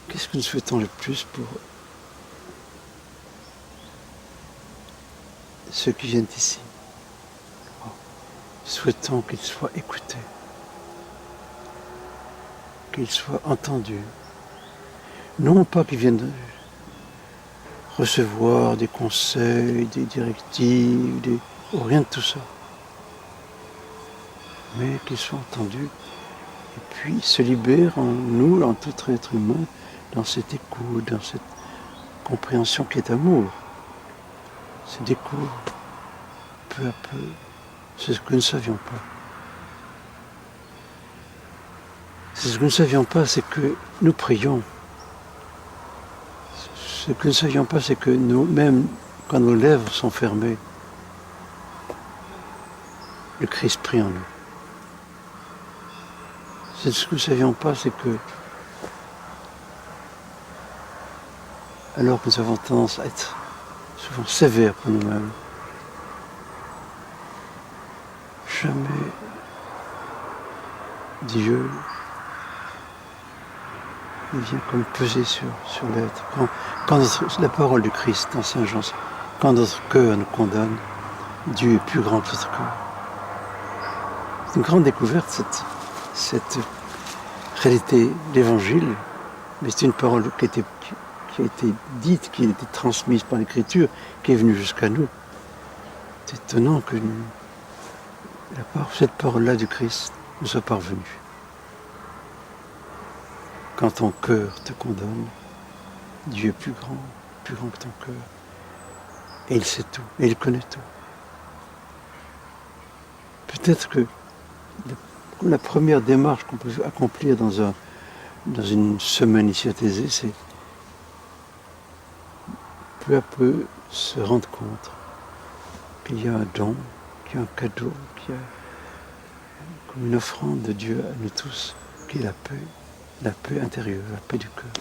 Qu'est-ce que nous souhaitons le plus pour ceux qui viennent ici? Souhaitons qu'ils soient écoutés, qu'ils soient entendus. Non pas qu'ils viennent recevoir des conseils, des directives, rien de tout ça. Mais qu'ils soient entendus et puis se libèrent en nous, en tout être humain, dans cette écoute, dans cette compréhension qui est amour. C'est découvre peu à peu. C'est ce que nous ne savions pas. C'est ce que nous ne savions pas, c'est que nous prions. Ce que nous ne savions pas, c'est que nous, même quand nos lèvres sont fermées, le Christ prie en nous. C'est ce que nous ne savions pas, c'est que, alors que nous avons tendance à être souvent sévères pour nous-mêmes, jamais Dieu vient comme peser sur l'être. Quand la parole du Christ dans Saint Jean, quand notre cœur nous condamne, Dieu est plus grand que notre cœur. C'est une grande découverte, cette réalité de l'Évangile, mais c'est une parole qui a été dite, qui a été transmise par l'Écriture, qui est venue jusqu'à nous. C'est étonnant que cette parole-là du Christ nous soit parvenue. Quand ton cœur te condamne, Dieu est plus grand que ton cœur. Et il sait tout, et il connaît tout. Peut-être que la première démarche qu'on peut accomplir dans une semaine ici à Thésée, c'est peu à peu se rendre compte qu'il y a un don, qu'il y a un cadeau, qu'il y a comme une offrande de Dieu à nous tous, qui est la paix intérieure, la paix du cœur.